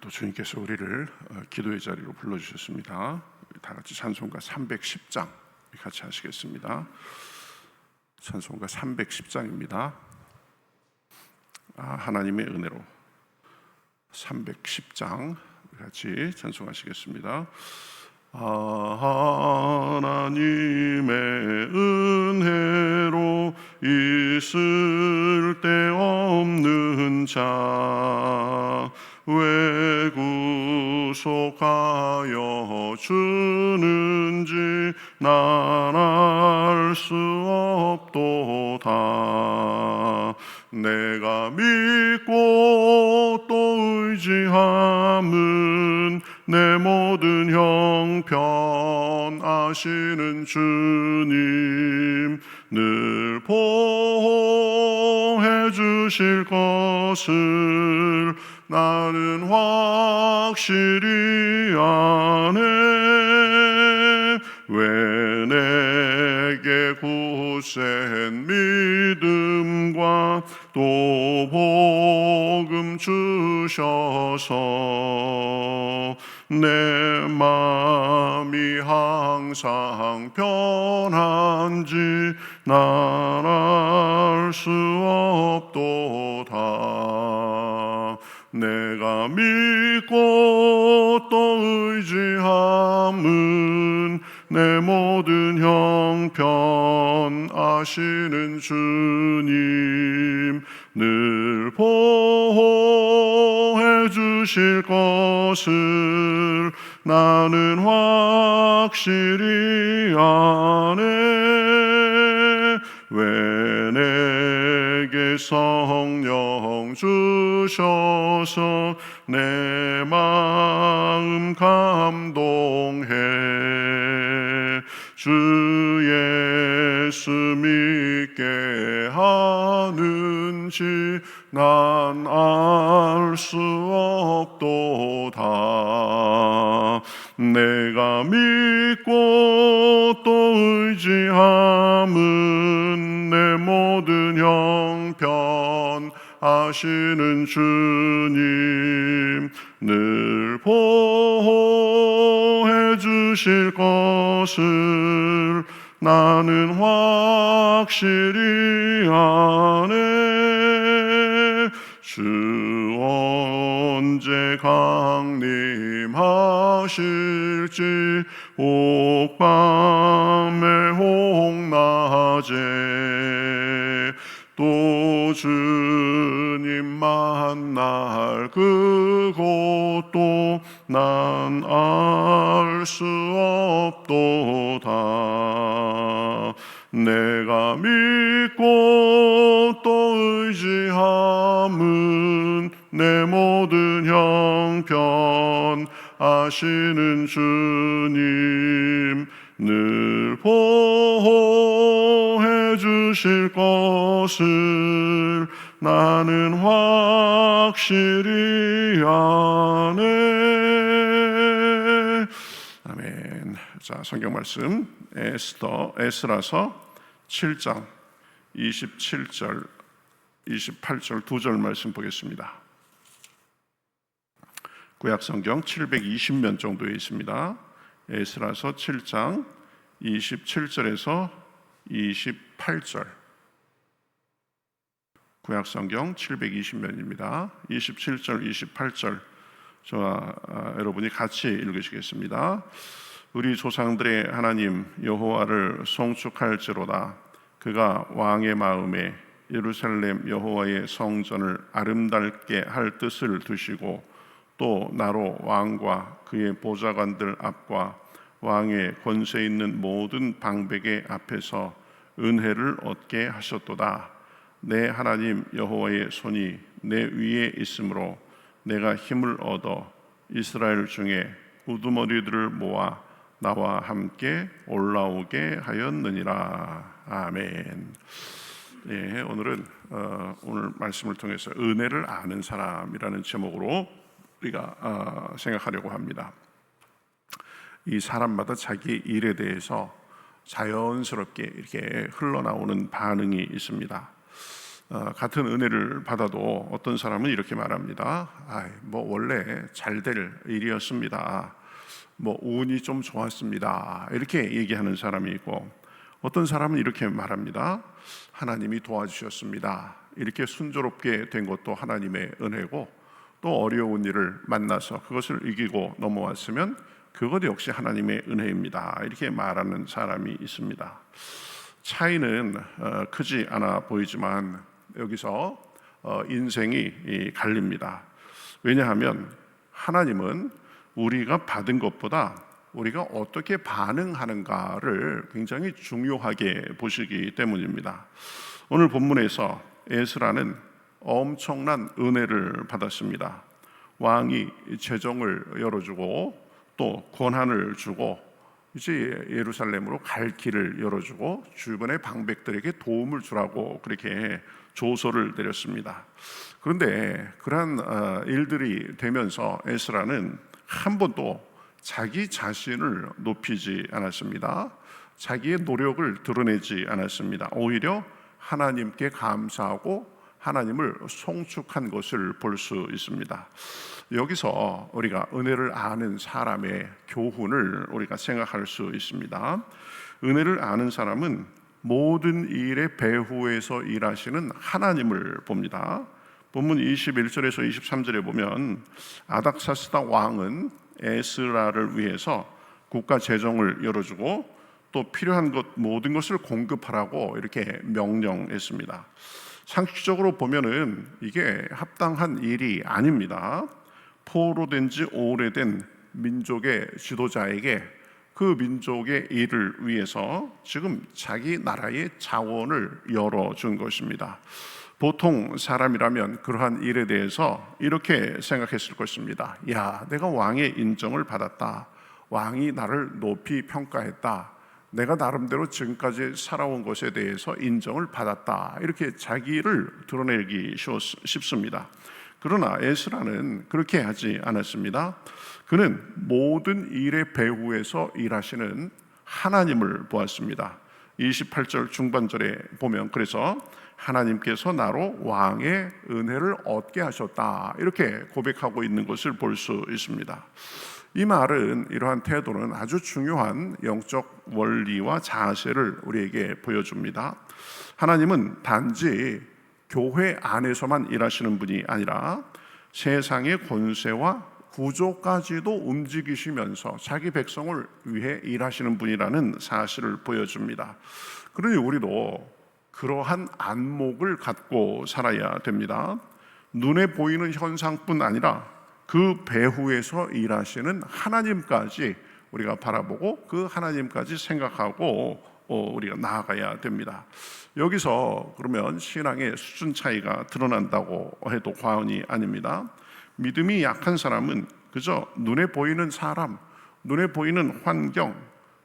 또 주님께서 우리를 기도의 자리로 불러주셨습니다. 다 같이 찬송가 310장 같이 하시겠습니다. 찬송가 310장입니다. 하나님의 은혜로 310장 같이 찬송하시겠습니다. 하나님의 은혜로 있을 데 없는 자 왜 구속하여 주는지 난 알 수 없도다. 내가 믿고 또 의지함은 내 모든 형편 아시는 주님 늘 보호해 주실 것을 나는 확실히 아네. 왜 내게 굳센 믿음과 또 복음 주셔서 내 마음이 항상 편한지 난 알 수 없도다. 내가 믿고 또 의지함은 내 모든 형편 아시는 주님 늘 보호해 주실 것을 나는 확실히 아네. 왜 내게 성령 주셔서 내 마음 감동해 주 예수 믿게 하는지 난 알 수 없도다. 내가 믿고 또 의지함은 내 모든 형편 아시는 주님 늘 보호해 주실 것을 나는 확실히 아네. 주 언제 강림하실지 옥밤에 홍낮에 또 주님 만날 그곳도 난 알 수 없도다. 내가 믿고 또 의지함은 내 모든 형편 아시는 주님 늘 보호해 주실 것을 나는 확실히 아네. 아멘. 자, 성경 말씀 에스라서 7장 27절 28절 두 절 말씀 보겠습니다. 구약 성경 720면 정도에 있습니다. 에스라서 7장 27절에서 28절 구약 성경 720면입니다. 27절 28절 저와 여러분이 같이 읽으시겠습니다. 우리 조상들의 하나님 여호와를 송축할지로다. 그가 왕의 마음에 예루살렘 여호와의 성전을 아름답게 할 뜻을 두시고 또 나로 왕과 그의 보좌관들 앞과 왕의 권세 있는 모든 방백의 앞에서 은혜를 얻게 하셨도다. 내 하나님 여호와의 손이 내 위에 있으므로 내가 힘을 얻어 이스라엘 중에 우두머리들을 모아 나와 함께 올라오게 하였느니라. 아멘. 예, 오늘은 오늘 말씀을 통해서 은혜를 아는 사람이라는 제목으로 우리가 생각하려고 합니다. 이 사람마다 자기 일에 대해서 자연스럽게 이렇게 흘러나오는 반응이 있습니다. 같은 은혜를 받아도 어떤 사람은 이렇게 말합니다. 뭐 원래 잘 될 일이었습니다. 뭐 운이 좀 좋았습니다. 이렇게 얘기하는 사람이 있고, 어떤 사람은 이렇게 말합니다. 하나님이 도와주셨습니다. 이렇게 순조롭게 된 것도 하나님의 은혜고, 또 어려운 일을 만나서 그것을 이기고 넘어왔으면 그것 역시 하나님의 은혜입니다. 이렇게 말하는 사람이 있습니다. 차이는 크지 않아 보이지만 여기서 인생이 갈립니다. 왜냐하면 하나님은 우리가 받은 것보다 우리가 어떻게 반응하는가를 굉장히 중요하게 보시기 때문입니다. 오늘 본문에서 에스라는 엄청난 은혜를 받았습니다. 왕이 재정을 열어주고 또 권한을 주고 이제 예루살렘으로 갈 길을 열어주고 주변의 방백들에게 도움을 주라고 그렇게 조서를 내렸습니다. 그런데 그러한 일들이 되면서 에스라는 한 번도 자기 자신을 높이지 않았습니다. 자기의 노력을 드러내지 않았습니다. 오히려 하나님께 감사하고 하나님을 송축한 것을 볼 수 있습니다. 여기서 우리가 은혜를 아는 사람의 교훈을 우리가 생각할 수 있습니다. 은혜를 아는 사람은 모든 일의 배후에서 일하시는 하나님을 봅니다. 본문 21절에서 23절에 보면 아닥사스다 왕은 에스라를 위해서 국가 재정을 열어주고 또 필요한 것 모든 것을 공급하라고 이렇게 명령했습니다. 상식적으로 보면은 이게 합당한 일이 아닙니다. 포로된 지 오래된 민족의 지도자에게 그 민족의 일을 위해서 지금 자기 나라의 자원을 열어준 것입니다. 보통 사람이라면 그러한 일에 대해서 이렇게 생각했을 것입니다. 야, 내가 왕의 인정을 받았다. 왕이 나를 높이 평가했다. 내가 나름대로 지금까지 살아온 것에 대해서 인정을 받았다. 이렇게 자기를 드러내기 쉽습니다. 그러나 에스라는 그렇게 하지 않았습니다. 그는 모든 일의 배후에서 일하시는 하나님을 보았습니다. 28절 중반절에 보면 그래서 하나님께서 나로 왕의 은혜를 얻게 하셨다. 이렇게 고백하고 있는 것을 볼 수 있습니다. 이 말은 이러한 태도는 아주 중요한 영적 원리와 자세를 우리에게 보여줍니다. 하나님은 단지 교회 안에서만 일하시는 분이 아니라 세상의 권세와 구조까지도 움직이시면서 자기 백성을 위해 일하시는 분이라는 사실을 보여줍니다. 그러니 우리도 그러한 안목을 갖고 살아야 됩니다. 눈에 보이는 현상뿐 아니라 그 배후에서 일하시는 하나님까지 우리가 바라보고 그 하나님까지 생각하고 우리가 나아가야 됩니다. 여기서 그러면 신앙의 수준 차이가 드러난다고 해도 과언이 아닙니다. 믿음이 약한 사람은 그저 눈에 보이는 사람, 눈에 보이는 환경,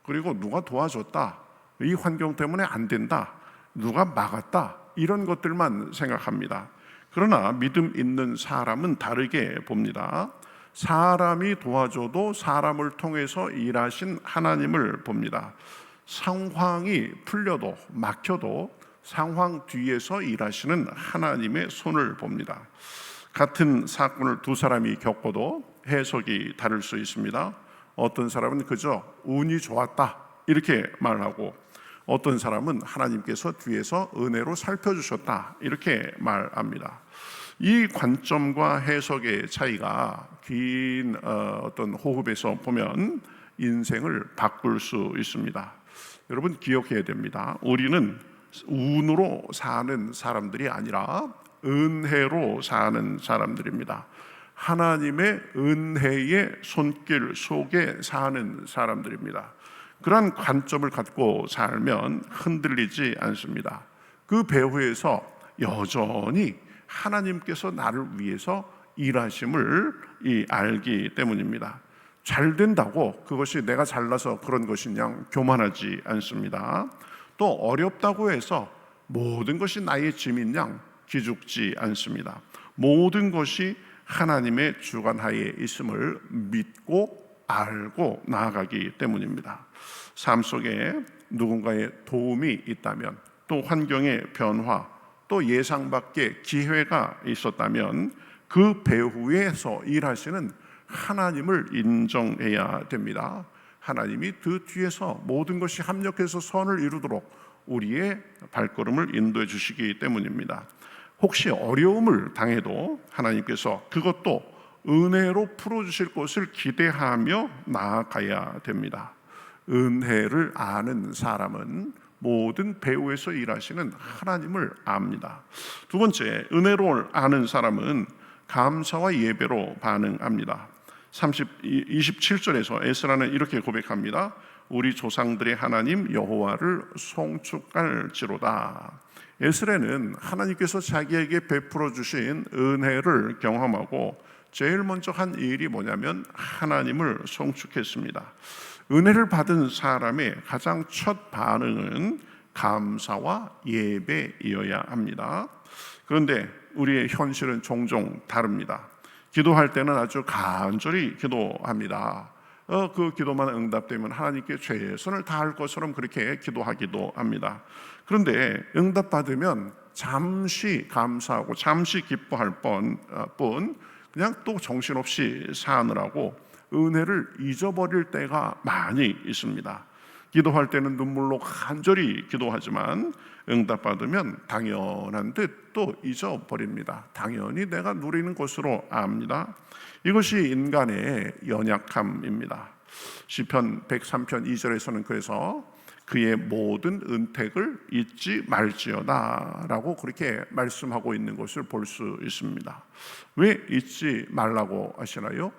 그리고 누가 도와줬다, 이 환경 때문에 안 된다, 누가 막았다, 이런 것들만 생각합니다. 그러나 믿음 있는 사람은 다르게 봅니다. 사람이 도와줘도 사람을 통해서 일하신 하나님을 봅니다. 상황이 풀려도 막혀도 상황 뒤에서 일하시는 하나님의 손을 봅니다. 같은 사건을 두 사람이 겪어도 해석이 다를 수 있습니다. 어떤 사람은 그저 운이 좋았다 이렇게 말하고, 어떤 사람은 하나님께서 뒤에서 은혜로 살펴주셨다 이렇게 말합니다. 이 관점과 해석의 차이가 긴 어떤 호흡에서 보면 인생을 바꿀 수 있습니다. 여러분 기억해야 됩니다. 우리는 운으로 사는 사람들이 아니라 은혜로 사는 사람들입니다. 하나님의 은혜의 손길 속에 사는 사람들입니다. 그러한 관점을 갖고 살면 흔들리지 않습니다. 그 배후에서 여전히 하나님께서 나를 위해서 일하심을 알기 때문입니다. 잘 된다고 그것이 내가 잘나서 그런 것이냐 교만하지 않습니다. 또 어렵다고 해서 모든 것이 나의 짐인 양 기죽지 않습니다. 모든 것이 하나님의 주관하에 있음을 믿고 알고 나아가기 때문입니다. 삶 속에 누군가의 도움이 있다면, 또 환경의 변화, 또 예상 밖의 기회가 있었다면 그 배후에서 일하시는 하나님을 인정해야 됩니다. 하나님이 그 뒤에서 모든 것이 합력해서 선을 이루도록 우리의 발걸음을 인도해 주시기 때문입니다. 혹시 어려움을 당해도 하나님께서 그것도 은혜로 풀어주실 것을 기대하며 나아가야 됩니다. 은혜를 아는 사람은 모든 배후에서 일하시는 하나님을 압니다. 두 번째, 은혜를 아는 사람은 감사와 예배로 반응합니다. 27절에서 에스라는 이렇게 고백합니다. 우리 조상들의 하나님 여호와를 송축할지로다. 에스라는 하나님께서 자기에게 베풀어 주신 은혜를 경험하고 제일 먼저 한 일이 뭐냐면 하나님을 송축했습니다. 은혜를 받은 사람의 가장 첫 반응은 감사와 예배이어야 합니다. 그런데 우리의 현실은 종종 다릅니다. 기도할 때는 아주 간절히 기도합니다. 그 기도만 응답되면 하나님께 최선을 다할 것처럼 그렇게 기도하기도 합니다. 그런데 응답받으면 잠시 감사하고 잠시 기뻐할 뿐 그냥 또 정신없이 사느라고 은혜를 잊어버릴 때가 많이 있습니다. 기도할 때는 눈물로 간절히 기도하지만 응답받으면 당연한 듯 또 잊어버립니다. 당연히 내가 누리는 것으로 압니다. 이것이 인간의 연약함입니다. 시편 103편 2절에서는 그래서 그의 모든 은택을 잊지 말지어다 라고 그렇게 말씀하고 있는 것을 볼 수 있습니다. 왜 잊지 말라고 하시나요?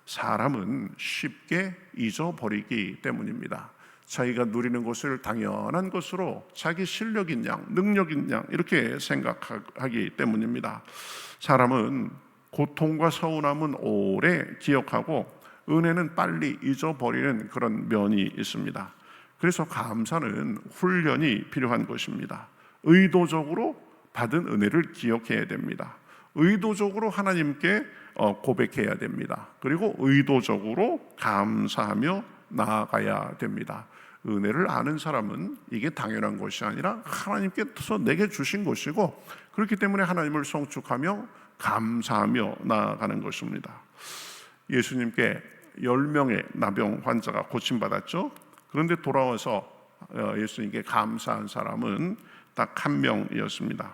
사람은 쉽게 잊어버리기 때문입니다. 자기가 누리는 것을 당연한 것으로 자기 실력인 양, 능력인 양 이렇게 생각하기 때문입니다. 사람은 고통과 서운함은 오래 기억하고 은혜는 빨리 잊어버리는 그런 면이 있습니다. 그래서 감사는 훈련이 필요한 것입니다. 의도적으로 받은 은혜를 기억해야 됩니다. 의도적으로 하나님께 고백해야 됩니다. 그리고 의도적으로 감사하며 나아가야 됩니다. 은혜를 아는 사람은 이게 당연한 것이 아니라 하나님께서 내게 주신 것이고 그렇기 때문에 하나님을 송축하며 감사하며 나아가는 것입니다. 예수님께 10명의 나병 환자가 고침받았죠. 그런데 돌아와서 예수님께 감사한 사람은 딱 한 명이었습니다.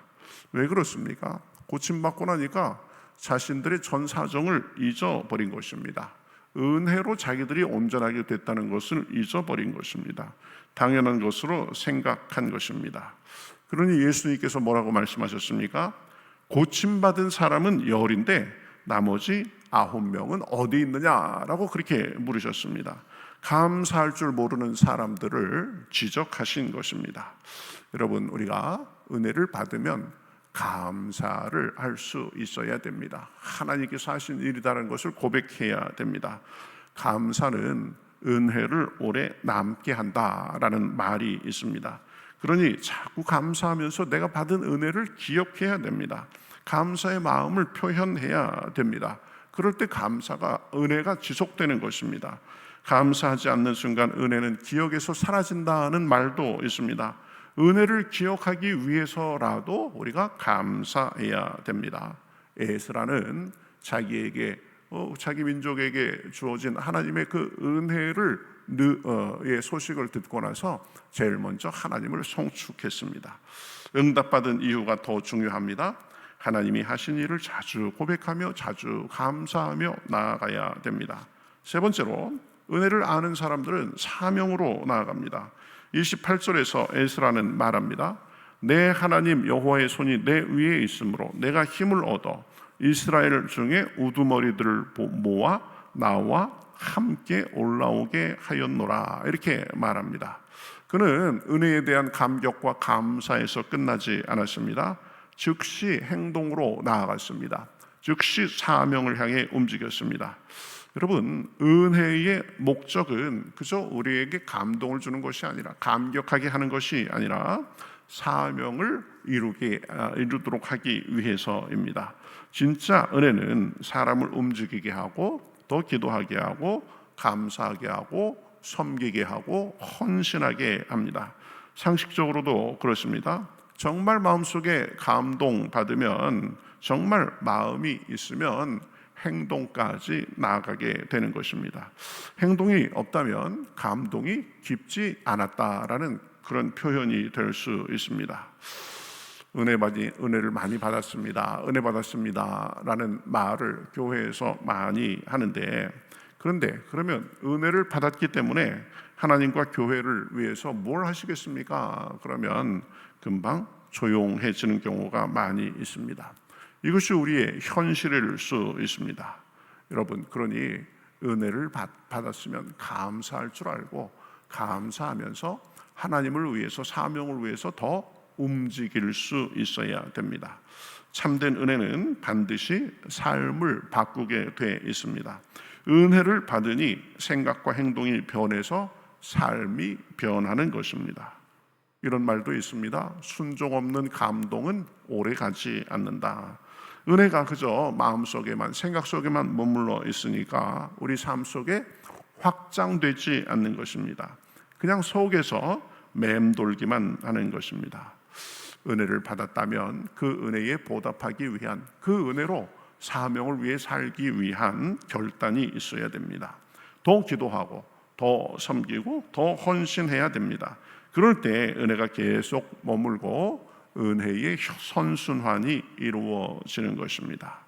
왜 그렇습니까? 고침받고 나니까 자신들의 전 사정을 잊어버린 것입니다. 은혜로 자기들이 온전하게 됐다는 것을 잊어버린 것입니다. 당연한 것으로 생각한 것입니다. 그러니 예수님께서 뭐라고 말씀하셨습니까? 고침받은 사람은 10인데 나머지 9명은 어디 있느냐라고 그렇게 물으셨습니다. 감사할 줄 모르는 사람들을 지적하신 것입니다. 여러분, 우리가 은혜를 받으면 감사를 할 수 있어야 됩니다. 하나님께서 하신 일이라는 것을 고백해야 됩니다. 감사는 은혜를 오래 남게 한다라는 말이 있습니다. 그러니 자꾸 감사하면서 내가 받은 은혜를 기억해야 됩니다. 감사의 마음을 표현해야 됩니다. 그럴 때 은혜가 지속되는 것입니다. 감사하지 않는 순간 은혜는 기억에서 사라진다는 말도 있습니다. 은혜를 기억하기 위해서라도 우리가 감사해야 됩니다. 에스라는 자기에게 자기 민족에게 주어진 하나님의 그 은혜의 소식을 듣고 나서 제일 먼저 하나님을 송축했습니다. 응답받은 이유가 더 중요합니다. 하나님이 하신 일을 자주 고백하며 자주 감사하며 나아가야 됩니다. 세 번째로 은혜를 아는 사람들은 사명으로 나아갑니다. 28절에서 에스라는 말합니다. 내 하나님 여호와의 손이 내 위에 있으므로 내가 힘을 얻어 이스라엘 중에 우두머리들을 모아 나와 함께 올라오게 하였노라 이렇게 말합니다. 그는 은혜에 대한 감격과 감사에서 끝나지 않았습니다. 즉시 행동으로 나아갔습니다. 즉시 사명을 향해 움직였습니다. 여러분, 은혜의 목적은 그저 우리에게 감동을 주는 것이 아니라 감격하게 하는 것이 아니라 사명을 이루도록 하기 위해서입니다. 진짜 은혜는 사람을 움직이게 하고 또 기도하게 하고 감사하게 하고 섬기게 하고 헌신하게 합니다. 상식적으로도 그렇습니다. 정말 마음속에 감동받으면, 정말 마음이 있으면 행동까지 나아가게 되는 것입니다. 행동이 없다면 감동이 깊지 않았다라는 그런 표현이 될 수 있습니다. 은혜를 많이 받았습니다. 은혜 받았습니다. 라는 말을 교회에서 많이 하는데, 그런데 그러면 은혜를 받았기 때문에 하나님과 교회를 위해서 뭘 하시겠습니까? 그러면 금방 조용해지는 경우가 많이 있습니다. 이것이 우리의 현실일 수 있습니다. 여러분, 그러니 은혜를 받았으면 감사할 줄 알고 감사하면서 하나님을 위해서, 사명을 위해서 더 움직일 수 있어야 됩니다. 참된 은혜는 반드시 삶을 바꾸게 돼 있습니다. 은혜를 받으니 생각과 행동이 변해서 삶이 변하는 것입니다. 이런 말도 있습니다. 순종 없는 감동은 오래 가지 않는다. 은혜가 그저 마음속에만, 생각 속에만 머물러 있으니까 우리 삶 속에 확장되지 않는 것입니다. 그냥 속에서 맴돌기만 하는 것입니다. 은혜를 받았다면 그 은혜에 보답하기 위한, 그 은혜로 사명을 위해 살기 위한 결단이 있어야 됩니다. 더 기도하고 더 섬기고 더 헌신해야 됩니다. 그럴 때 은혜가 계속 머물고 은혜의 선순환이 이루어지는 것입니다.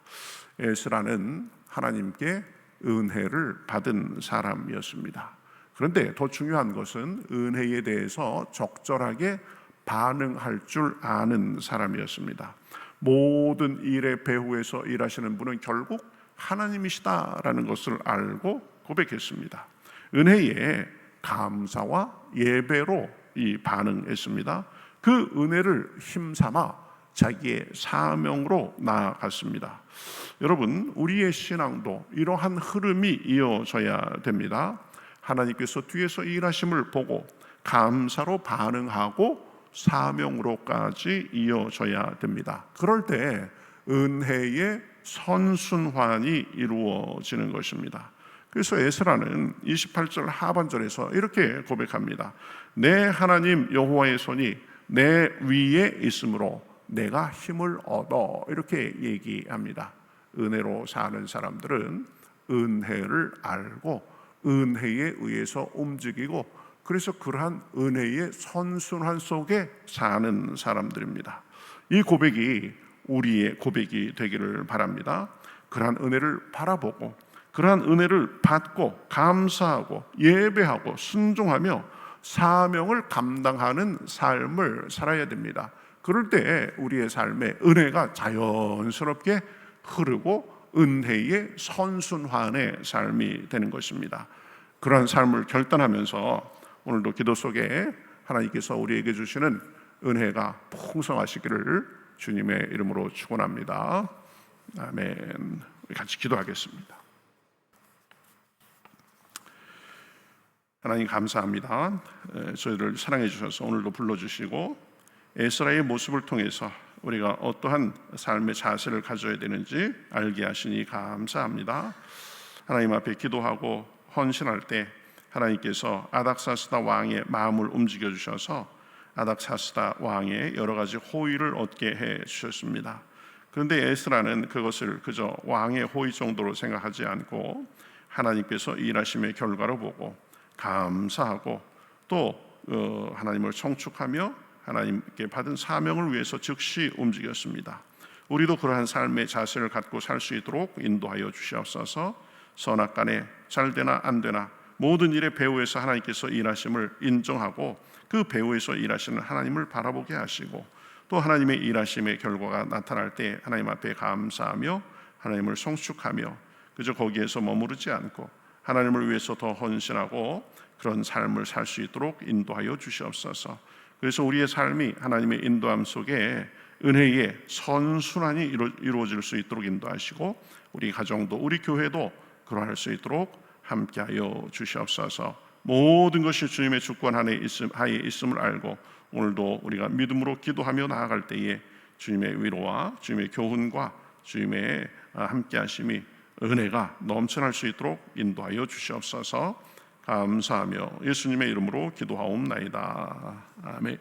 에스라는 하나님께 은혜를 받은 사람이었습니다. 그런데 더 중요한 것은 은혜에 대해서 적절하게 반응할 줄 아는 사람이었습니다. 모든 일의 배후에서 일하시는 분은 결국 하나님이시다라는 것을 알고 고백했습니다. 은혜에 감사와 예배로 반응했습니다. 그 은혜를 힘삼아 자기의 사명으로 나아갔습니다. 여러분, 우리의 신앙도 이러한 흐름이 이어져야 됩니다. 하나님께서 뒤에서 일하심을 보고 감사로 반응하고 사명으로까지 이어져야 됩니다. 그럴 때 은혜의 선순환이 이루어지는 것입니다. 그래서 에스라는 28절 하반절에서 이렇게 고백합니다. 내 하나님 여호와의 손이 내 위에 있으므로 내가 힘을 얻어, 이렇게 얘기합니다. 은혜로 사는 사람들은 은혜를 알고 은혜에 의해서 움직이고, 그래서 그러한 은혜의 선순환 속에 사는 사람들입니다. 이 고백이 우리의 고백이 되기를 바랍니다. 그러한 은혜를 바라보고 그러한 은혜를 받고 감사하고 예배하고 순종하며 사명을 감당하는 삶을 살아야 됩니다. 그럴 때 우리의 삶에 은혜가 자연스럽게 흐르고 은혜의 선순환의 삶이 되는 것입니다. 그러한 삶을 결단하면서 오늘도 기도 속에 하나님께서 우리에게 주시는 은혜가 풍성하시기를 주님의 이름으로 축원합니다. 아멘. 우리 같이 기도하겠습니다. 하나님 감사합니다. 저희를 사랑해 주셔서 오늘도 불러주시고 에스라의 모습을 통해서 우리가 어떠한 삶의 자세를 가져야 되는지 알게 하시니 감사합니다. 하나님 앞에 기도하고 헌신할 때 하나님께서 아닥사스다 왕의 마음을 움직여 주셔서 아닥사스다 왕의 여러 가지 호의를 얻게 해 주셨습니다. 그런데 에스라는 그것을 그저 왕의 호의 정도로 생각하지 않고 하나님께서 일하심의 결과로 보고 감사하고 또 하나님을 청축하며 하나님께 받은 사명을 위해서 즉시 움직였습니다. 우리도 그러한 삶의 자세를 갖고 살 수 있도록 인도하여 주시옵소서. 선악간에 잘되나 안되나 모든 일의 배후에서 하나님께서 일하심을 인정하고 그 배후에서 일하시는 하나님을 바라보게 하시고, 또 하나님의 일하심의 결과가 나타날 때 하나님 앞에 감사하며 하나님을 송축하며 그저 거기에서 머무르지 않고 하나님을 위해서 더 헌신하고 그런 삶을 살 수 있도록 인도하여 주시옵소서. 그래서 우리의 삶이 하나님의 인도함 속에 은혜의 선순환이 이루어질 수 있도록 인도하시고, 우리 가정도 우리 교회도 그러할 수 있도록 함께하여 주시옵소서. 모든 것이 주님의 주권 하에 있음을 알고 오늘도 우리가 믿음으로 기도하며 나아갈 때에 주님의 위로와 주님의 교훈과 주님의 함께하심이, 은혜가 넘쳐날 수 있도록 인도하여 주시옵소서. 감사하며 예수님의 이름으로 기도하옵나이다. 아멘.